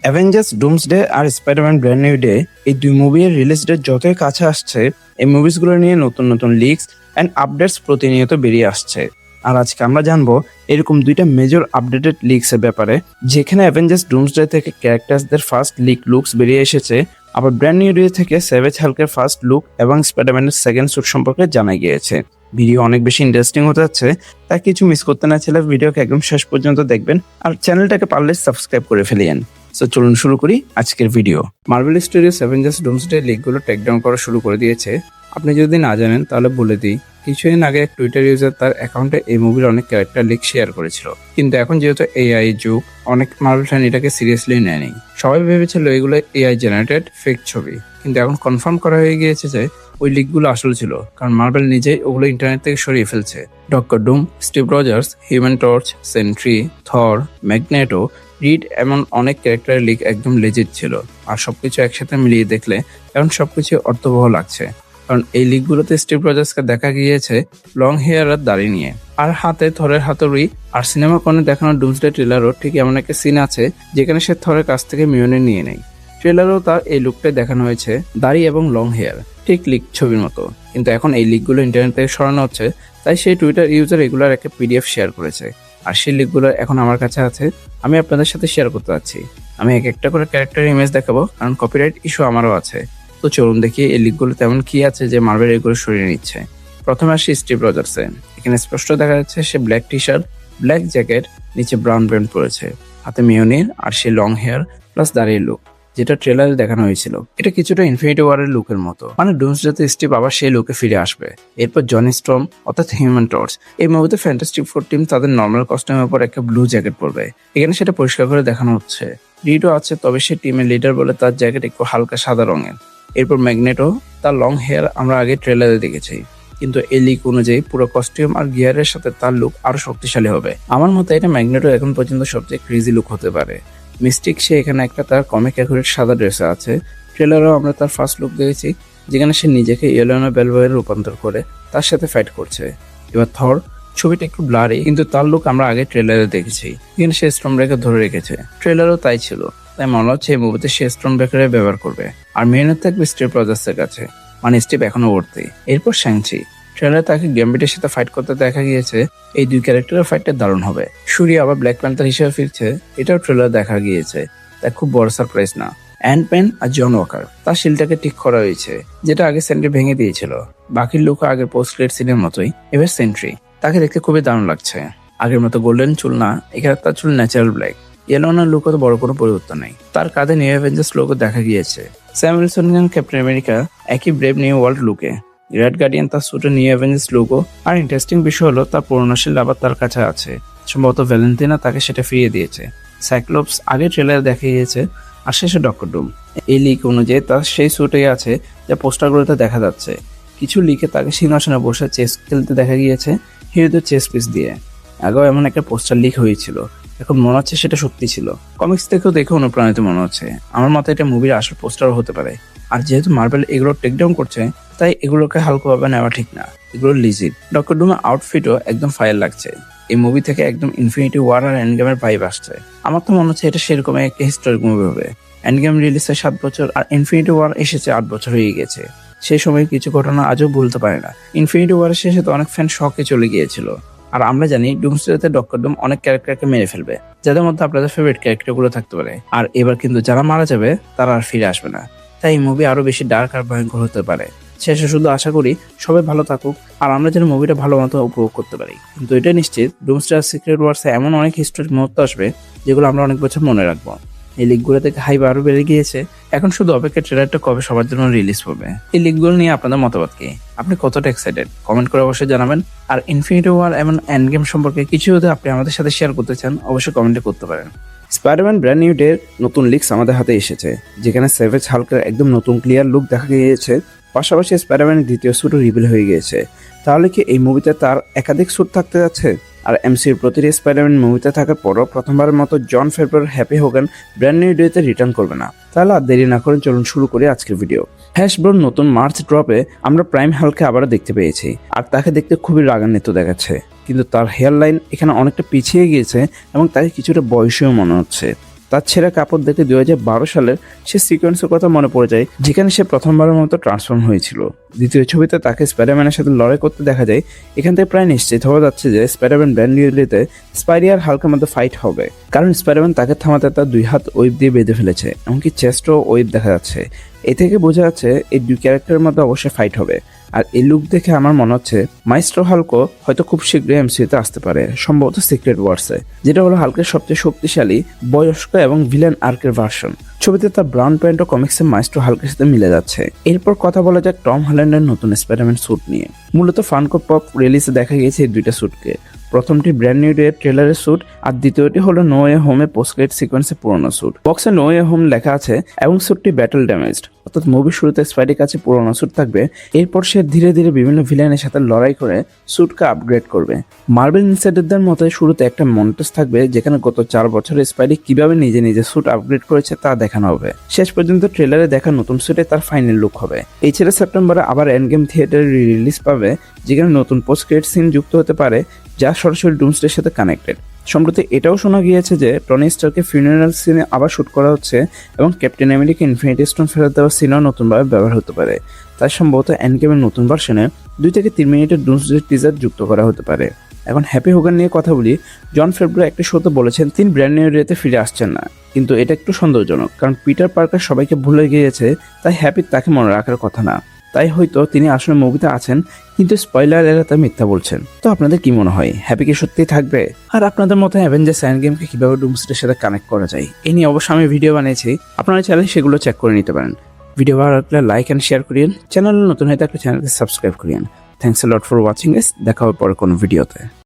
Avengers Doomsday আর Spiderman brand new day এই দুই মুভির রিলিজ ডেট যতই কাছে আসছে, এই মুভিসগুলো নিয়ে নতুন নতুন লিকস অ্যান্ড আপডেটস প্রতিনিয়ত বেরিয়ে আসছে। আর আজকে আমরা জানবো এরকম দুইটা মেজর আপডেটেড লিকস এর ব্যাপারে, যেখানে অ্যাভেঞ্জার্স ডুমসডে থেকে ক্যারেক্টার্সদের ফার্স্ট লিক লুকস বেরিয়ে এসেছে, আবার ব্র্যান্ড নিউ ডে থেকে স্যাভেজ হাল্কের ফার্স্ট লুক এবং স্পাইডারম্যানের সেকেন্ড স্যুট সম্পর্কে জানা গিয়েছে। ভিডিও অনেক বেশি ইন্টারেস্টিং হতে যাচ্ছে, তাই কিছু মিস করতে না চাইলে ভিডিওকে একদম শেষ পর্যন্ত দেখবেন আর চ্যানেলটাকে পারলে সাবস্ক্রাইব করে ফেলিয়েন। সো চলুন শুরু করি আজকের video. Marvel Studios Avengers Doomsday লিকগুলো টেকডাউন করা শুরু করে দিয়েছে। আপনি যদি না জানেন তাহলে বলে দিই, কিছুদিন আগে এক টুইটার ইউজার তার অ্যাকাউন্টে এই মুভির অনেক ক্যারেক্টার লিক শেয়ার করেছিল, কিন্তু এখন যেহেতু এআই যুগ, অনেক মার্ভেল ফ্যান এটাকে সিরিয়াসলি নেয়নি। সবাই ভেবেছিল এগুলো এআই জেনারেটেড ফেক ছবি, কিন্তু এখন কনফার্ম করা হয়ে গিয়েছে যে ওই লিকগুলো আসল ছিল, কারণ মার্ভেল নিজেই ওগুলো ইন্টারনেট থেকে সরিয়ে ফেলছে। Doctor Doom, Steve Rogers, Human Torch, Sentry, Thor, Magneto, Reed এমন অনেক ক্যারেক্টারের লিক একদম লেজিট ছিল। আর সবকিছু একসাথে মিলিয়ে দেখলে এখন সবকিছু অর্থবহ লাগছে, কারণ এই লিকগুলোতে স্টিভ রজার্সকে দেখা গিয়েছে লং হেয়ার আর দাড়ি নিয়ে, আর হাতে থরের হাতুড়ি। আর সিনেমা কনে দেখানো ডুমসডে ট্রেলারও ঠিক এমন একটা সিন আছে যেখানে সে থরের কাছ থেকে মিওনে নিয়ে নেয়। ট্রেলারও তার এই লুকটাই দেখানো হয়েছে, দাড়ি এবং লং হেয়ার, ঠিক লিক ছবির মতো। কিন্তু এখন এই লিকগুলো ইন্টারনেট থেকে সরানো হচ্ছে, তাই সেই টুইটার ইউজার এগুলার একটা পিডিএফ শেয়ার করেছে। আর সেই লিকগুলো এখন আমার কাছে আছে, আমি আপনাদের সাথে শেয়ার করতে যাচ্ছি। আমি এক একটা করে ক্যারেক্টার ইমেজ দেখাবো, কারণ কপিরাইট ইস্যু আমারও আছে। তো চলুন দেখি এই লিকগুলো তেমন কি আছে যে মার্ভেল এগুলো সরিয়ে নিচ্ছে। প্রথমে আসি স্টিভ রজার্সে। এখানে স্পষ্ট দেখা যাচ্ছে সে black T shirt, black jacket, নিচে ব্রাউন প্যান্ট পরেছে, হাতে মিওনির আর সে লং হেয়ার প্লাস দাড়ির লুক, যেটা ট্রেলারে দেখানো হয়েছিল। এটা কিছুটা ইনফিনিটি ওয়ারের লুকের মতো, মানে ডুমসডেতে স্টিভ আবার সেই লুকে ফিরে আসবে। এরপর জনি স্টর্ম অর্থাৎ হিউম্যান টর্চ, এই মুভিতে ফ্যান্টাস্টিক ফোর টিম তাদের নর্মাল কস্টিউমের উপর একটা ব্লু জ্যাকেট পরবে, এখানে সেটা পরিষ্কার করে দেখানো হচ্ছে। রিডও আছে, তবে সে টিমের লিডার বলে তার জ্যাকেট একটু হালকা সাদা রঙের। এরপর ম্যাগনেটো, তার লং হেয়ার আমরা আগে ট্রেলারে দেখেছি, কিন্তু এই লিক অনুযায়ী পুরো কস্টিউম আর গিয়ারের সাথে তার লুক আরো শক্তিশালী হবে। আমার মতে এটা ম্যাগনেটো এখন পর্যন্ত সবচেয়ে ক্রেজি লুক হতে পারে। মিস্টিক, সে এখানে একটা তার কমিক অ্যাকুরেট সাদা ড্রেসে আছে। ট্রেলারেও আমরা তার ফার্স্ট লুক দেখেছি, যেখানে সে নিজেকে ইয়েলেনা বেলভয়ে রূপান্তর করে তার সাথে ফাইট করছে। এবার থর, ছবিটা একটু ব্লারি, কিন্তু তার লুক আমরা আগে ট্রেলারে দেখেছি, এখানে সে স্টর্ম ব্রেকার ধরে রেখেছে। ট্রেলারও তাই ছিল, তাই মনে হচ্ছে এই মুভিতে সে স্টর্ম ব্রেকারের ব্যবহার করবে। আর মেহনত থাকবে স্টিভ রজার্সের কাছে, মানে স্টিভ এখনো উঠতে। এরপর শ্যাংচি, ট্রেলারে তাকে গ্যাম্বিটের সাথে ফাইট করতে দেখা গিয়েছে। এই দুই ক্যারেক্টারের ফাইটটা দারুণ হবে। শুরি আবার ব্ল্যাক প্যান্থার হিসেবে ফিরছে, এটাও ট্রেলারে দেখা গিয়েছে, তাই খুব বড় সারপ্রাইজ না। অ্যান্টম্যান আর জন ওয়াকার, তার শিলটাকে ঠিক করা হয়েছে, যেটা আগে সেন্ট্রি ভেঙে দিয়েছিল। বাকির লুক আগের পোস্ট ক্রেডিট সিনের মতোই। এবার সেন্ট্রি, তাকে দেখতে খুবই দারুণ লাগছে। আগের মতো গোল্ডেন চুল না, এখানে তার চুল ন্যাচারাল ব্ল্যাক। ইয়েলোনার লুকও তো বড় কোনো পরিবর্তন নেই। তার কাঁধে নিউ অ্যাভেঞ্জার্স লোগো দেখা গিয়েছে। স্যাম উইলসন ক্যাপ্টেন আমেরিকা একই ব্রেভ নিউ ওয়ার্ল্ড লুকে। রেড গার্ডিয়ান তার সুটে নিউ অ্যাভেঞ্জার্স লোগো। আর ইন্টারেস্টিং বিষয় হলো তার পুরনো শিল্ড আবার তার কাছে আছে, সম্ভবত ভ্যালেন্টিনা তাকে সেটা ফিরিয়ে দিয়েছে। সাইক্লোপস আগে ট্রেলারে দেখা গিয়েছে। আর শেষে ডক্টর ডুম, এই লিক অনুযায়ী তার সেই সুটেই আছে যা পোস্টারগুলোতে দেখা যাচ্ছে। কিছু লিকে তাকে সিংহাসনে বসে চেস খেলতে দেখা গিয়েছে হিরোদের চেস পিস দিয়ে। আগেও এমন একটা পোস্টার লিক হয়েছিল, এখন মনে হচ্ছে সেটা সত্যি ছিল। কমিক্স থেকেও দেখে অনুপ্রাণিত মনে হচ্ছে। আমার মতে এটা মুভির আসল পোস্টারও হতে পারে। আর যেহেতু মার্ভেল এগুলো টেকডাউন করছে, তাই এগুলোকে হালকাভাবে নেওয়া ঠিক না, এগুলো লিজিট। ডক্টর ডুমের আউটফিটও একদম ফায়ার লাগছে। এই মুভি থেকে একদম ইনফিনিটি ওয়ার আর এন্ডগেমের ভাইব আসছে। আমার তো মনে হচ্ছে এটা সেরকমই একটা হিস্টোরিক মুভি হবে। এন্ডগেম রিলিজের 7 বছর আর ইনফিনিটি ওয়ার এসেছে 8 বছর হয়ে গেছে। সেই সময় কিছু ঘটনা আজও ভুলতে পারে না। ইনফিনিটি ওয়ারের শেষে তো অনেক ফ্যান শকে চলে গিয়েছিল। আর আমরা জানি ডুমসডেতে ডক্টর ডুম অনেক ক্যারেক্টারকে মেরে ফেলবে, যাদের মধ্যে আপনাদের ফেভারিট ক্যারেক্টারগুলো থাকতে পারে। আর এবার কিন্তু যারা মারা যাবে তারা আর ফিরে আসবে না, তাই এই মুভি আরো বেশি ডার্ক আর ভয়ঙ্কর হতে পারে। শেষে শুধু আশা করি সবাই ভালো থাকুক আর আমরা যেন মুভিটা ভালো মতো উপভোগ করতে পারি। কিন্তু এটা নিশ্চিত, ডুমসডে আর সিক্রেট ওয়ার্সে এমন অনেক হিস্টোরিক মুহূর্ত আসবে যেগুলো আমরা অনেক বছর মনে রাখবো। এই লিকগুলো থেকে হাইপ আরো বেড়ে গিয়েছে। এখন শুধু অপেক্ষা ট্রেলারটা কবে সবার জন্য রিলিজ হবে। এই লিকগুলো নিয়ে আপনাদের মতামত কি? আপনি কতটা এক্সাইটেড কমেন্ট করে অবশ্যই জানাবেন। আর ইনফিনিটি ওয়ার এমন এন্ড গেম সম্পর্কে কিছু যদি আপনি আমাদের সাথে শেয়ার করতে চান, অবশ্যই কমেন্টে করতে পারেন। স্পাইডারম্যান ব্র্যান্ড নিউ ডের নতুন লিকস আমাদের হাতে এসেছে, যেখানে স্যাভেজ হাল্কের একদম নতুন ক্লিয়ার লুক দেখা গিয়েছে। পাশাপাশি স্পাইডারম্যানের দ্বিতীয় স্যুটও রিভিল হয়ে গিয়েছে। তাহলে কি এই মুভিতে তার একাধিক স্যুট থাকতে যাচ্ছে? আর এমসির প্রতিটি স্পাইডারম্যান মুভিতে থাকার পরও প্রথমবারের মতো জন ফেব্রুয়ারি হ্যাপি হোগান ব্র্যান্ড নিউ ডেতে রিটার্ন করবে না? তাহলে আর দেরি না করে চলুন শুরু করি আজকের ভিডিও। হ্যাশব্রোর নতুন মার্চ ড্রপে আমরা প্রাইম হাল্ককে আবারও দেখতে পেয়েছি, আর তাকে দেখতে খুবই রাগান্বিত দেখাচ্ছে। কিন্তু তার হেয়ার লাইন এখানে অনেকটা পিছিয়ে গিয়েছে এবং তাকে কিছুটা বয়সীও মনে হচ্ছে। তার ছেঁড়া কাপড় দেখে 2012 সালের সে সিকোয়েন্সের কথা মনে পড়ে যায়, যেখানে সে প্রথমবারের মতো ট্রান্সফর্ম হয়েছিল। দ্বিতীয় ছবিতে তাকে স্পাইডারম্যানের সাথে লড়াই করতে দেখা যায়। এখান থেকে প্রায় নিশ্চিত হওয়া যাচ্ছে যে স্পাইডারম্যান ব্র্যান্ড নিউ ডেতে স্পাইডি আর হাল্কের মধ্যে ফাইট হবে, কারণ স্পাইডারম্যান তাকে থামাতে তার 2 হাত ওয়েব দিয়ে বেঁধে ফেলেছে, এমনকি চেস্টও ওয়েব দেখা যাচ্ছে। এ থেকে বোঝা যাচ্ছে এই 2 ক্যারেক্টারের মধ্যে অবশ্যই ফাইট হবে। আর এই লুক দেখে আমার মনে হচ্ছে মাইস্ট্রো হাল্কও হয়তো খুব শীঘ্রই এমসিইউতে আসতে পারে, সম্ভবত সিক্রেট ওয়ার্সে, যেটা হলো হাল্কের সবচেয়ে শক্তিশালী বয়স্ক এবং ভিলেন আর্কের ভার্সন। ছবিতে তার ব্রাউন প্যান্ট ও কমিক্সে মাইস্ট্রো হাল্কের সাথে মিলে যাচ্ছে। এরপর কথা বলা যাক টম হল্যান্ডের নতুন স্পাইডারম্যান স্যুট নিয়ে। মূলত ফানকো পপ রিলিজে দেখা গিয়েছে এই 2টা স্যুটকে। প্রথমটি ব্র্যান্ড নিউ ডে ট্রেলারের স্যুট, আর দ্বিতীয়টি হলো নো ওয়ে হোমে পোস্ট ক্রেডিট সিকোয়েন্সের পুরনো স্যুট। বক্সে নো ওয়ে হোম লেখা আছে এবং স্যুটটি ব্যাটল ড্যামেজড, অর্থাৎ মুভির শুরুতে স্পাইডের কাছে পুরনো স্যুট থাকবে। এরপর সে ধীরে ধীরে বিভিন্ন ভিলেনের সাথে লড়াই করে স্যুটকে আপগ্রেড করবে। মার্বেল ইনসাইডারদের মতে শুরুতে একটা মন্টেজ থাকবে যেখানে গত 4 বছরে স্পাইডি কিভাবে নিজে নিজে স্যুট আপগ্রেড করেছে তা দেখানো হবে। শেষ পর্যন্ত ট্রেলারে দেখা নতুন স্যুটে তার ফাইনাল লুক হবে। এছাড়া সেপ্টেম্বরে আবার এন্ড গেম থিয়েটারে রিলিজ পাবে, যেখানে নতুন পোস্ট ক্রেডিট সিন যুক্ত হতে পারে যা সরাসরি ডুমসডের সাথে কানেক্টেড। সম্প্রতি এটাও শোনা গিয়েছে যে টনি স্টার্কের ফিউনারাল সিনে আবার শুট করা হচ্ছে এবং ক্যাপ্টেন আমেরিকা ইনফিনিটি স্টোন ফেরত দেওয়ার সিনও নতুনভাবে ব্যবহার হতে পারে। তাই সম্ভবত এন্ড গেমের নতুন ভার্সনে 2 থেকে 3 মিনিটের ডুমসডে টিজার যুক্ত করা হতে পারে। এখন হ্যাপি হোগান নিয়ে কথা বলি। জন ফেব্রুয়ারি একটা শোতে বলেছেন তিনি ব্র্যান্ড নিউ ডেতে ফিরে আসছেন না, কিন্তু এটা একটু সন্দেহজনক, কারণ পিটার পার্কার সবাইকে ভুলে গিয়েছে, তাই হ্যাপি তাকে মনে রাখার কথা না। তাই হয়তো তিনি আসলে মুভিতে আছেন, কিন্তু স্পয়লার এড়াতে মিথ্যা বলছেন। তো আপনাদের কি মনে হয়, হ্যাপি কি সত্যিই থাকবে? আর আপনাদের মতো অ্যাভেঞ্জার্স এন্ড গেমকে কিভাবে ডুমসডের সাথে কানেক্ট করা যায় এই নিয়ে অবশ্যই আমি ভিডিও বানিয়েছি, আপনারা চাইলে সেগুলো চেক করে নিতে পারেন। ভিডিও ভালো লাগলে লাইক অ্যান্ড শেয়ার করিয়েন, চ্যানেল নতুন হয়ে থাকলে চ্যানেলকে সাবস্ক্রাইব করিয়েন। Thanks a lot for watching guys, দেখা হবে পরে কোনো ভিডিওতে।